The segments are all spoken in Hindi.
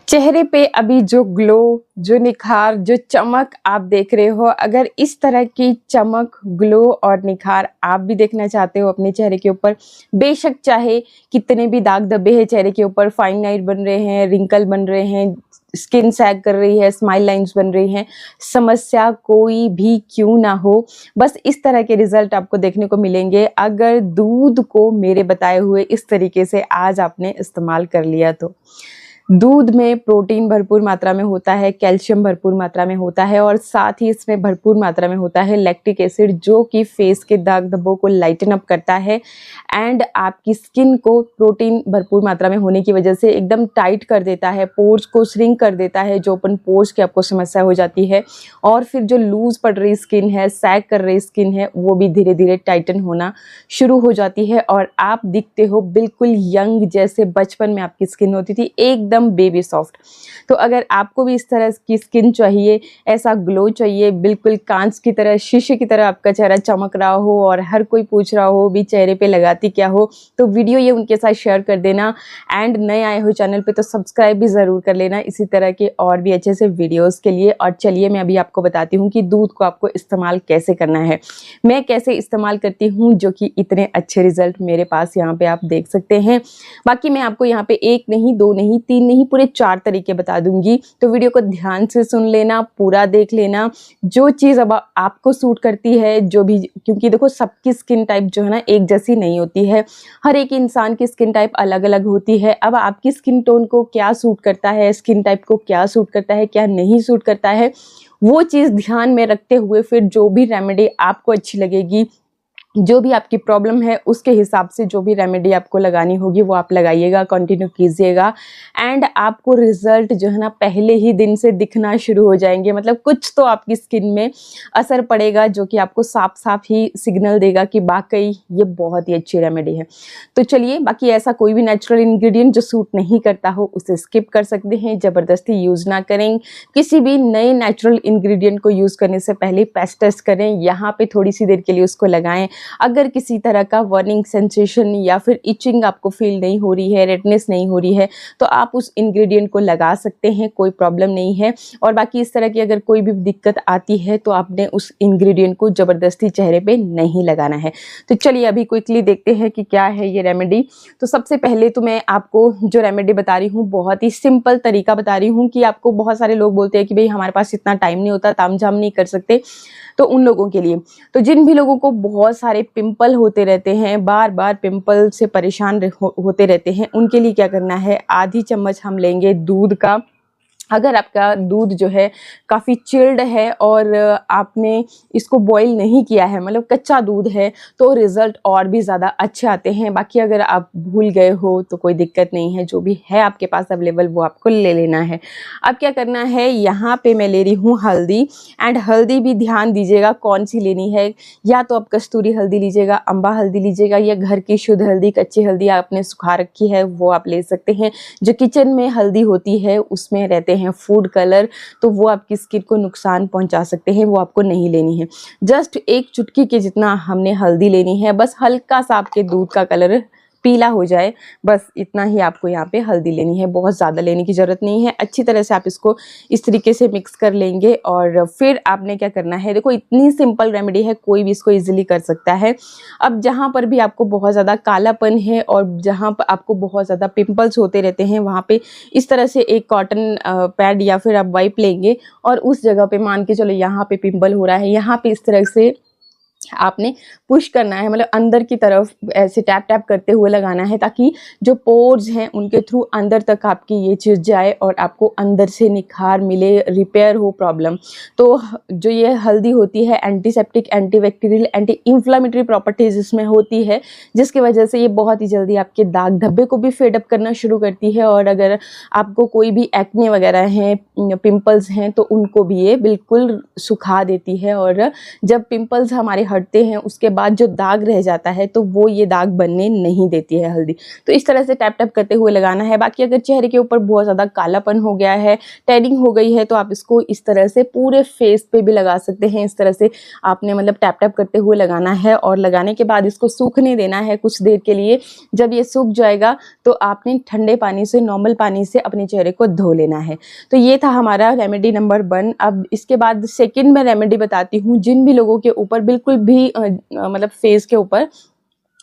चेहरे पे अभी जो ग्लो, जो निखार, जो चमक आप देख रहे हो, अगर इस तरह की चमक, ग्लो और निखार आप भी देखना चाहते हो अपने चेहरे के ऊपर, बेशक चाहे कितने भी दाग धब्बे हैं चेहरे के ऊपर, फाइन लाइन बन रहे हैं, रिंकल बन रहे हैं, स्किन सैग कर रही है, स्माइल लाइंस बन रही हैं, समस्या कोई भी क्यों ना हो, बस इस तरह के रिजल्ट आपको देखने को मिलेंगे अगर दूध को मेरे बताए हुए इस तरीके से आज आपने इस्तेमाल कर लिया तो। दूध में प्रोटीन भरपूर मात्रा में होता है, कैल्शियम भरपूर मात्रा में होता है और साथ ही इसमें भरपूर मात्रा में होता है लैक्टिक एसिड, जो कि फेस के दाग धब्बों को लाइटन अप करता है एंड आपकी स्किन को प्रोटीन भरपूर मात्रा में होने की वजह से एकदम टाइट कर देता है, पोर्स को श्रिंक कर देता है, जो ओपन पोर्स की आपको समस्या हो जाती है और फिर जो लूज पड़ रही स्किन है, सैग कर रही स्किन है, वो भी धीरे धीरे टाइटन होना शुरू हो जाती है और आप दिखते हो बिल्कुल यंग, जैसे बचपन में आपकी स्किन होती थी, एकदम बेबी सॉफ्ट। तो अगर आपको भी इस तरह की स्किन चाहिए, ऐसा ग्लो चाहिए, बिल्कुल कांच की तरह, शीशे की तरह आपका चेहरा चमक रहा हो और हर कोई पूछ रहा हो भी चेहरे पे लगाती क्या हो, तो वीडियो ये उनके साथ शेयर कर देना एंड नए आए हो चैनल पे तो सब्सक्राइब भी ज़रूर कर लेना इसी तरह के और भी अच्छे से वीडियोस के लिए। और चलिए मैं अभी आपको बताती हूँ कि दूध को आपको इस्तेमाल कैसे करना है, मैं कैसे इस्तेमाल करती हूँ, जो कि इतने अच्छे रिजल्ट मेरे पास यहाँ पे आप देख सकते हैं। बाकी मैं आपको यहाँ पे एक नहीं, दो नहीं, तीन नहीं, पूरे 4 तरीके बता दूंगी, तो वीडियो को ध्यान से सुन लेना, पूरा देख लेना। जो चीज़ अब आपको सूट करती है, जो भी, क्योंकि देखो सबकी स्किन टाइप जो है ना एक जैसी नहीं होती है, हर एक इंसान की स्किन टाइप अलग अलग होती है। अब आपकी स्किन टोन को क्या सूट करता है, स्किन टाइप को क्या सूट करता है, क्या नहीं सूट करता है, वो चीज़ ध्यान में रखते हुए फिर जो भी रेमेडी आपको अच्छी लगेगी, जो भी आपकी प्रॉब्लम है उसके हिसाब से जो भी रेमेडी आपको लगानी होगी वो आप लगाइएगा, कंटिन्यू कीजिएगा एंड आपको रिजल्ट जो है ना पहले ही दिन से दिखना शुरू हो जाएंगे। मतलब कुछ तो आपकी स्किन में असर पड़ेगा जो कि आपको साफ साफ ही सिग्नल देगा कि वाकई ये बहुत ही अच्छी रेमेडी है। तो चलिए, बाकी ऐसा कोई भी नेचुरल इंग्रेडिएंट जो सूट नहीं करता हो उसे स्किप कर सकते हैं, ज़बरदस्ती यूज़ ना करें। किसी भी नए नेचुरल इंग्रेडिएंट को यूज़ करने से पहले पेस्ट टेस्ट करें, यहाँ पे थोड़ी सी देर के लिए उसको लगाएं। अगर किसी तरह का बर्निंग सेंसेशन या फिर इचिंग आपको फील नहीं हो रही है, रेडनेस नहीं हो रही है, तो आप उस इंग्रेडिएंट को लगा सकते हैं, कोई प्रॉब्लम नहीं है। और बाकी इस तरह की अगर कोई भी दिक्कत आती है तो आपने उस इंग्रेडिएंट को ज़बरदस्ती चेहरे पे नहीं लगाना है। तो चलिए अभी क्विकली देखते हैं कि क्या है ये रेमेडी। तो सबसे पहले तो मैं आपको जो रेमेडी बता रही हूँ बहुत ही सिंपल तरीका बता रही हूँ कि आपको बहुत सारे लोग बोलते हैं कि भाई हमारे पास इतना टाइम नहीं होता, तामझाम नहीं कर सकते, तो उन लोगों के लिए, तो जिन भी लोगों को बहुत सारे पिंपल होते रहते हैं, बार बार पिंपल से परेशान होते रहते हैं, उनके लिए क्या करना है, आधी चम्मच हम लेंगे दूध का। अगर आपका दूध जो है काफ़ी चिल्ड है और आपने इसको बॉईल नहीं किया है, मतलब कच्चा दूध है, तो रिज़ल्ट और भी ज़्यादा अच्छे आते हैं। बाकी अगर आप भूल गए हो तो कोई दिक्कत नहीं है, जो भी है आपके पास अवेलेबल वो आपको ले लेना है। अब क्या करना है, यहाँ पे मैं ले रही हूँ हल्दी एंड हल्दी भी ध्यान दीजिएगा कौन सी लेनी है, या तो आप कस्तूरी हल्दी लीजिएगा, अम्बा हल्दी लीजिएगा, या घर की शुद्ध हल्दी, कच्ची हल्दी आपने सुखा रखी है वो आप ले सकते हैं। जो किचन में हल्दी होती है उसमें रहते हैं फूड कलर, तो वो आपकी स्किन को नुकसान पहुंचा सकते हैं, वो आपको नहीं लेनी है। जस्ट एक चुटकी के जितना हमने हल्दी लेनी है, बस हल्का सा आपके दूध का कलर पीला हो जाए, बस इतना ही आपको यहाँ पे हल्दी लेनी है, बहुत ज़्यादा लेने की ज़रूरत नहीं है। अच्छी तरह से आप इसको इस तरीके से मिक्स कर लेंगे और फिर आपने क्या करना है, देखो इतनी सिंपल रेमेडी है, कोई भी इसको इजीली कर सकता है। अब जहाँ पर भी आपको बहुत ज़्यादा कालापन है और जहाँ पर आपको बहुत ज़्यादा पिंपल्स होते रहते हैं, वहाँ पे इस तरह से एक कॉटन पैड या फिर आप वाइप लेंगे और उस जगह पे, मान के चलो यहाँ पे पिंपल हो रहा है, यहाँ पे इस तरह से आपने पुश करना है, मतलब अंदर की तरफ ऐसे टैप टैप करते हुए लगाना है, ताकि जो पोर्स हैं उनके थ्रू अंदर तक आपकी ये चीज़ जाए और आपको अंदर से निखार मिले, रिपेयर हो प्रॉब्लम। तो जो ये हल्दी होती है antiseptic, antibacterial, anti inflammatory properties इसमें होती है, जिसकी वजह से ये बहुत ही जल्दी आपके दाग धब्बे को भी फेड अप करना शुरू करती है। और अगर आपको कोई भी एक्ने वगैरह हैं, पिंपल्स हैं, तो उनको भी ये बिल्कुल सुखा देती है। और जब पिंपल्स हमारे हटते हैं उसके बाद जो दाग रह जाता है तो वो ये दाग बनने नहीं देती है हल्दी। तो इस तरह से टैप टैप करते हुए लगाना है। बाकी अगर चेहरे के ऊपर बहुत ज़्यादा कालापन हो गया है, टैनिंग हो गई है, तो आप इसको इस तरह से पूरे फेस पे भी लगा सकते हैं। इस तरह से आपने मतलब टैप टैप करते हुए लगाना है और लगाने के बाद इसको सूखने देना है कुछ देर के लिए। जब ये सूख जाएगा तो आपने ठंडे पानी से, नॉर्मल पानी से अपने चेहरे को धो लेना है। तो ये था हमारा रेमेडी नंबर 1। अब इसके बाद सेकंड मैं रेमेडी बताती हूँ। जिन भी लोगों के ऊपर बिल्कुल भी मतलब फेस के ऊपर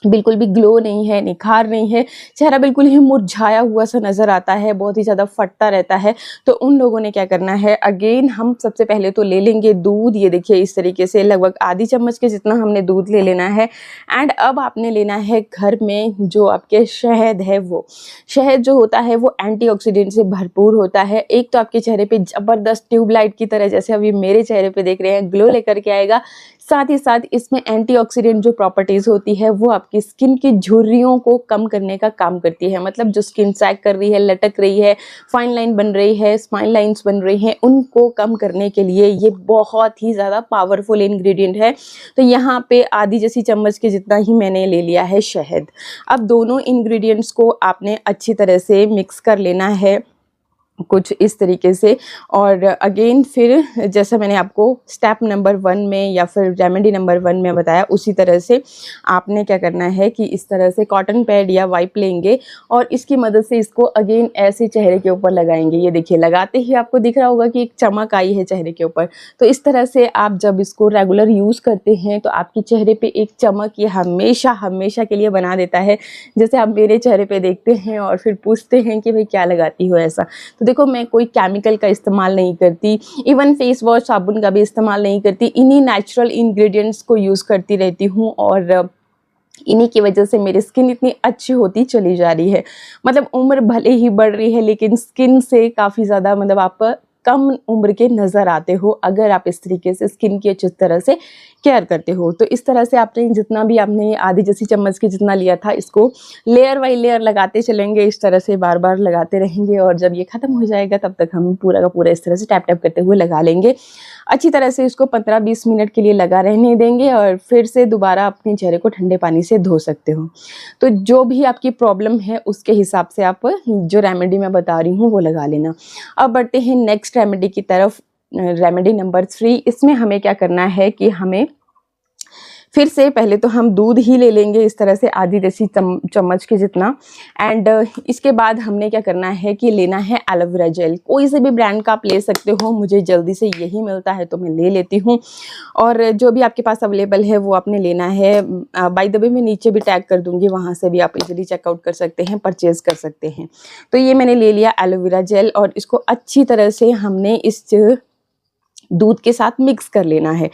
बिल्कुल भी ग्लो नहीं है, निखार नहीं है, चेहरा बिल्कुल ही मुरझाया हुआ सा नज़र आता है, बहुत ही ज़्यादा फटता रहता है, तो उन लोगों ने क्या करना है, अगेन हम सबसे पहले तो ले लेंगे दूध। ये देखिए इस तरीके से लगभग आधी चम्मच के जितना हमने दूध ले लेना है। एंड अब आपने लेना है घर में जो आपके शहद है, वो शहद जो होता है वो एंटीऑक्सीडेंट से भरपूर होता है। एक तो आपके चेहरे पे ज़बरदस्त ट्यूबलाइट की तरह, जैसे अभी मेरे चेहरे पे देख रहे हैं, ग्लो लेकर के आएगा। साथ ही साथ इसमें एंटीऑक्सीडेंट जो प्रॉपर्टीज़ होती है वो आपकी स्किन की झुर्रियों को कम करने का काम करती है। मतलब जो स्किन सैग कर रही है, लटक रही है, फाइन लाइन बन रही है, स्माइल लाइंस बन रही हैं, उनको कम करने के लिए ये बहुत ही ज़्यादा पावरफुल इंग्रेडिएंट है। तो यहाँ पे आधी जैसी चम्मच के जितना ही मैंने ले लिया है शहद। अब दोनों इंग्रेडिएंट्स को आपने अच्छी तरह से मिक्स कर लेना है कुछ इस तरीके से। और अगेन फिर जैसा मैंने आपको स्टेप नंबर 1 में या फिर रेमेडी नंबर 1 में बताया, उसी तरह से आपने क्या करना है कि इस तरह से कॉटन पैड या वाइप लेंगे और इसकी मदद से इसको अगेन ऐसे चेहरे के ऊपर लगाएंगे। ये देखिए लगाते ही आपको दिख रहा होगा कि एक चमक आई है चेहरे के ऊपर। तो इस तरह से आप जब इसको रेगुलर यूज़ करते हैं तो आपके चेहरे पे एक चमक ये हमेशा हमेशा के लिए बना देता है। जैसे आप मेरे चेहरे पे देखते हैं और फिर पूछते हैं कि भाई क्या लगाती हो ऐसा, तो देखो मैं कोई केमिकल का इस्तेमाल नहीं करती, इवन फेस वॉश साबुन का भी इस्तेमाल नहीं करती, इन्हीं नेचुरल इंग्रेडिएंट्स को यूज़ करती रहती हूँ और इन्हीं की वजह से मेरी स्किन इतनी अच्छी होती चली जा रही है। मतलब उम्र भले ही बढ़ रही है लेकिन स्किन से काफ़ी ज़्यादा मतलब आप कम उम्र के नज़र आते हो अगर आप इस तरीके से स्किन की अच्छी तरह से केयर करते हो। तो इस तरह से आपने जितना भी आपने आधी जैसी चम्मच की जितना लिया था, इसको लेयर बाई लेयर लगाते चलेंगे। इस तरह से बार बार लगाते रहेंगे और जब ये ख़त्म हो जाएगा तब तक हम पूरा का पूरा इस तरह से टैप टैप करते हुए लगा लेंगे। अच्छी तरह से इसको 15-20 मिनट के लिए लगा रहने देंगे और फिर से दोबारा अपने चेहरे को ठंडे पानी से धो सकते हो। तो जो भी आपकी प्रॉब्लम है उसके हिसाब से आप जो रेमेडी मैं बता रही हूँ वो लगा लेना। अब बढ़ते हैं नेक्स्ट रेमेडी की तरफ, रेमेडी नंबर 3। इसमें हमें क्या करना है कि हमें फिर से पहले तो हम दूध ही ले लेंगे इस तरह से आधी जैसी चम्मच के जितना। एंड इसके बाद हमने क्या करना है कि लेना है एलोवेरा जेल। कोई से भी ब्रांड का आप ले सकते हो, मुझे जल्दी से यही मिलता है तो मैं ले लेती हूँ। और जो भी आपके पास अवेलेबल है वो आपने लेना है। बाय द वे मैं नीचे भी टैग कर दूँगी, वहाँ से भी आप इजीली चेकआउट कर सकते हैं, परचेज़ कर सकते हैं। तो ये मैंने ले लिया एलोवेरा जेल और इसको अच्छी तरह से हमने इस दूध के साथ मिक्स कर लेना है।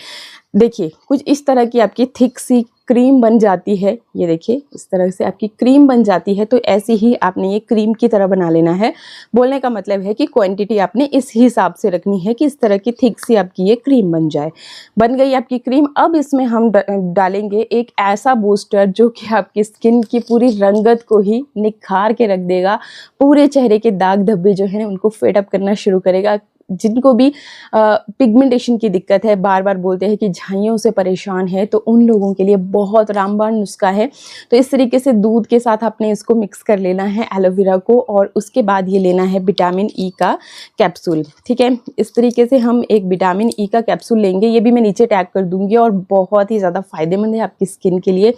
देखिए कुछ इस तरह की आपकी थिक सी क्रीम बन जाती है। ये देखिए इस तरह से आपकी क्रीम बन जाती है। तो ऐसे ही आपने ये क्रीम की तरह बना लेना है। बोलने का मतलब है कि क्वांटिटी आपने इस हिसाब से रखनी है कि इस तरह की थिक सी आपकी ये क्रीम बन जाए। बन गई आपकी क्रीम। अब इसमें हम डालेंगे एक ऐसा बूस्टर जो कि आपकी स्किन की पूरी रंगत को ही निखार के रख देगा। पूरे चेहरे के दाग धब्बे जो है उनको फेड अप करना शुरू करेगा। जिनको भी पिगमेंटेशन की दिक्कत है, बार बार बोलते हैं कि झाइयों से परेशान है, तो उन लोगों के लिए बहुत रामबाण नुस्खा है। तो इस तरीके से दूध के साथ आपने इसको मिक्स कर लेना है एलोवेरा को और उसके बाद ये लेना है विटामिन ई का कैप्सूल। ठीक है, इस तरीके से हम एक विटामिन ई का कैप्सूल लेंगे। ये भी मैं नीचे टैग कर दूंगी और बहुत ही ज़्यादा फायदेमंद है आपकी स्किन के लिए।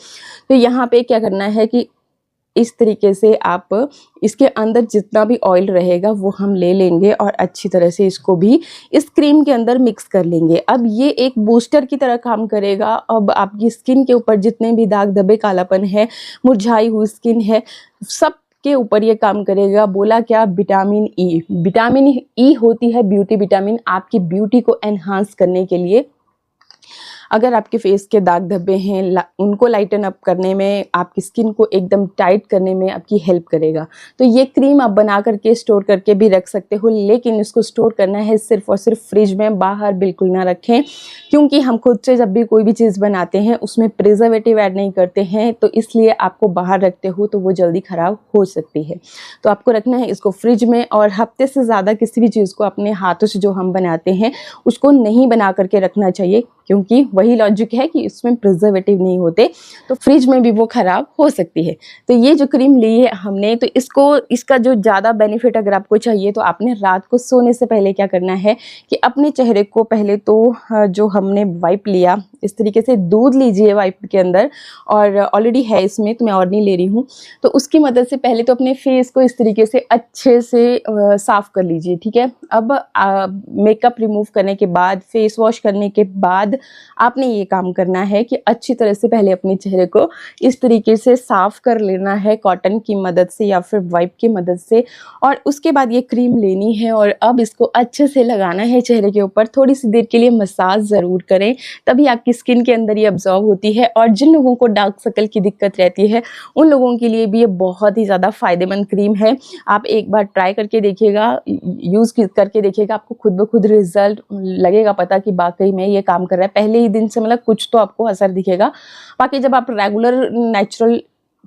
तो यहाँ पे क्या करना है कि इस तरीके से आप इसके अंदर जितना भी ऑयल रहेगा वो हम ले लेंगे और अच्छी तरह से इसको भी इस क्रीम के अंदर मिक्स कर लेंगे। अब ये एक बूस्टर की तरह काम करेगा। अब आपकी स्किन के ऊपर जितने भी दाग धब्बे, कालापन है, मुरझाई हुई स्किन है, सब के ऊपर ये काम करेगा। बोला क्या, विटामिन ई। विटामिन ई होती है ब्यूटी विटामिन, आपकी ब्यूटी को एनहांस करने के लिए। अगर आपके फेस के दाग धब्बे हैं उनको लाइटन अप करने में, आपकी स्किन को एकदम टाइट करने में आपकी हेल्प करेगा। तो ये क्रीम आप बना करके स्टोर करके भी रख सकते हो, लेकिन इसको स्टोर करना है सिर्फ और सिर्फ फ्रिज में, बाहर बिल्कुल ना रखें। क्योंकि हम खुद से जब भी कोई भी चीज़ बनाते हैं उसमें प्रिजर्वेटिव ऐड नहीं करते हैं, तो इसलिए आपको बाहर रखते हो तो वो जल्दी ख़राब हो सकती है। तो आपको रखना है इसको फ्रिज में। और हफ्ते से ज़्यादा किसी भी चीज़ को अपने हाथों से जो हम बनाते हैं उसको नहीं बना करके रखना चाहिए, क्योंकि वही लॉजिक है कि इसमें प्रिजर्वेटिव नहीं होते, तो फ्रिज में भी वो ख़राब हो सकती है। तो ये जो क्रीम ली है हमने, तो इसका जो ज़्यादा बेनिफिट अगर आपको चाहिए तो आपने रात को सोने से पहले क्या करना है कि अपने चेहरे को पहले तो जो हमने वाइप लिया, इस तरीके से दूध लीजिए वाइप के अंदर, और ऑलरेडी है इसमें तो मैं और नहीं ले रही हूँ। तो उसकी मदद से पहले तो अपने फेस को इस तरीके से अच्छे से साफ़ कर लीजिए, ठीक है। अब मेकअप रिमूव करने के बाद, फेस वॉश करने के बाद आपने ये काम करना है कि अच्छी तरह से पहले अपने चेहरे को इस तरीके से साफ़ कर लेना है कॉटन की मदद से या फिर वाइप की मदद से, और उसके बाद ये क्रीम लेनी है और अब इसको अच्छे से लगाना है चेहरे के ऊपर। थोड़ी सी देर के लिए मसाज ज़रूर करें, तभी आपकी स्किन के अंदर ये अब्जॉर्व होती है। और जिन लोगों को डार्क सर्कल की दिक्कत रहती है उन लोगों के लिए भी ये बहुत ही ज़्यादा फ़ायदेमंद क्रीम है। आप एक बार ट्राई करके देखिएगा, यूज़ करके देखिएगा, आपको खुद ब खुद रिजल्ट लगेगा पता कि वाकई में ये काम कर रहा है। पहले ही दिन से मतलब कुछ तो आपको असर दिखेगा। बाकी जब आप रेगुलर नेचुरल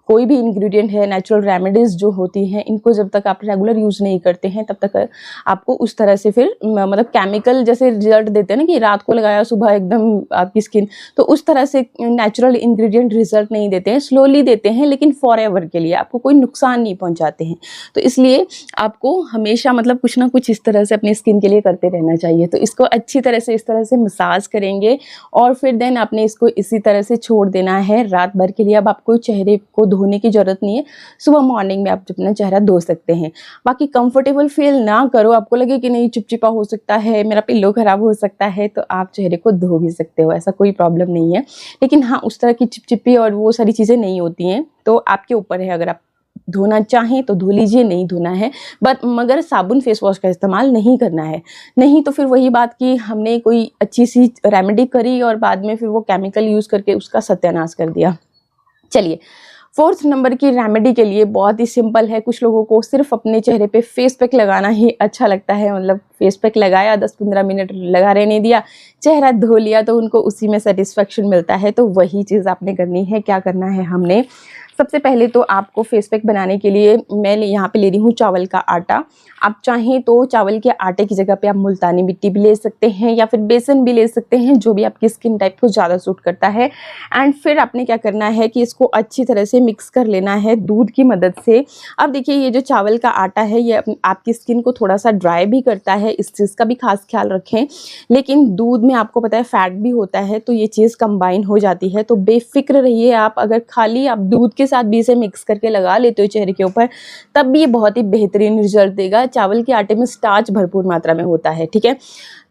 कोई भी इंग्रेडिएंट है, नेचुरल रेमेडीज़ जो होती हैं, इनको जब तक आप रेगुलर यूज़ नहीं करते हैं तब तक आपको उस तरह से फिर मतलब केमिकल जैसे रिजल्ट देते हैं ना कि रात को लगाया सुबह एकदम आपकी स्किन, तो उस तरह से नेचुरल इंग्रेडिएंट रिजल्ट नहीं देते हैं, स्लोली देते हैं लेकिन फॉरएवर के लिए, आपको कोई नुकसान नहीं पहुंचाते हैं। तो इसलिए आपको हमेशा मतलब कुछ ना कुछ इस तरह से अपनी स्किन के लिए करते रहना चाहिए। तो इसको अच्छी तरह से इस तरह से मसाज करेंगे और फिर देन आपने इसको इसी तरह से छोड़ देना है रात भर के लिए। अब आपको चेहरे को धोने की ज़रूरत नहीं है, सुबह मॉर्निंग में आप अपना चेहरा धो सकते हैं। बाकी कंफर्टेबल फील ना करो, आपको लगे कि नहीं चिपचिपा हो सकता है, मेरा पिल्लो ख़राब हो सकता है, तो आप चेहरे को धो भी सकते हो, ऐसा कोई प्रॉब्लम नहीं है। लेकिन हाँ, उस तरह की चिपचिपी और वो सारी चीज़ें नहीं होती हैं, तो आपके ऊपर है, अगर आप धोना चाहें तो धो लीजिए, नहीं धोना है मगर साबुन फेस वॉश का इस्तेमाल नहीं करना है। नहीं तो फिर वही बात कि हमने कोई अच्छी सी रेमेडी करी और बाद में फिर वो केमिकल यूज़ करके उसका सत्यानाश कर दिया। चलिए, 4th नंबर की रेमेडी के लिए बहुत ही सिंपल है। कुछ लोगों को सिर्फ अपने चेहरे पे फेस पैक लगाना ही अच्छा लगता है, मतलब फेस पैक लगाया, 10-15 मिनट लगा रहने दिया, चेहरा धो लिया, तो उनको उसी में सेटिस्फेक्शन मिलता है। तो वही चीज़ आपने करनी है। क्या करना है हमने, सबसे पहले तो आपको फेस पैक बनाने के लिए मैं यहाँ पे ले रही हूँ चावल का आटा। आप चाहें तो चावल के आटे की जगह पे आप मुल्तानी मिट्टी भी ले सकते हैं या फिर बेसन भी ले सकते हैं, जो भी आपकी स्किन टाइप को ज़्यादा सूट करता है। एंड फिर आपने क्या करना है कि इसको अच्छी तरह से मिक्स कर लेना है दूध की मदद से। अब देखिए, ये जो चावल का आटा है ये आपकी स्किन को थोड़ा सा ड्राई भी करता है, इस चीज़ का भी खास ख्याल रखें। लेकिन दूध में आपको पता है फैट भी होता है, तो ये चीज़ कंबाइन हो जाती है। तो बेफिक्र रहिए आप, अगर खाली आप दूध के साथ भी इसे मिक्स करके लगा लेते हो चेहरे के ऊपर, तब भी ये बहुत ही बेहतरीन रिजल्ट देगा। चावल के आटे में स्टार्च भरपूर मात्रा में होता है, ठीक है,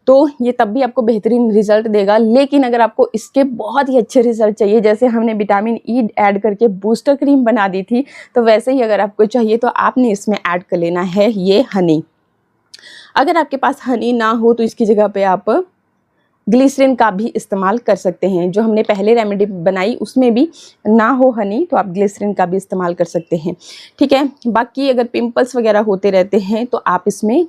तो ये तब भी आपको बेहतरीन रिजल्ट देगा। लेकिन अगर आपको इसके बहुत ही अच्छे रिजल्ट चाहिए, जैसे हमने विटामिन ई ऐड करके बूस्टर क्रीम बना दी थी, तो वैसे ही अगर आपको चाहिए तो आपने इसमें ऐड कर लेना है ये हनी। अगर आपके पास हनी ना हो तो इसकी जगह पे आप ग्लिसरीन का भी इस्तेमाल कर सकते हैं। जो हमने पहले रेमेडी बनाई उसमें भी ना हो हनी, तो आप ग्लिसरीन का भी इस्तेमाल कर सकते हैं, ठीक है। बाकी अगर पिंपल्स वगैरह होते रहते हैं तो आप इसमें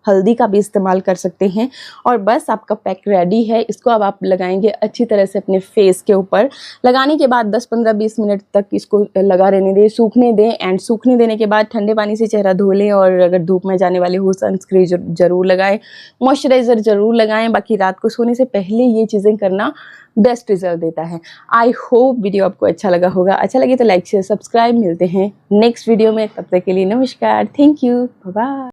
हल्दी का भी इस्तेमाल कर सकते हैं। और बस आपका पैक रेडी है। इसको अब आप लगाएंगे अच्छी तरह से अपने फेस के ऊपर। लगाने के बाद 10-15-20 मिनट तक इसको लगा रहने दें, सूखने दें। एंड सूखने देने के बाद ठंडे पानी से चेहरा धो लें, और अगर धूप में जाने वाले हो सनस्क्रीन जरूर लगाएं, मॉइस्चराइज़र ज़रूर लगाएं। बाकी रात को सोने से पहले ये चीज़ें करना बेस्ट रिजल्ट देता है। आई होप वीडियो आपको अच्छा लगा होगा। अच्छा लगे तो लाइक शेयर सब्सक्राइब। मिलते हैं नेक्स्ट वीडियो में, तब तक के लिए नमस्कार, थैंक यू, बाय बाय।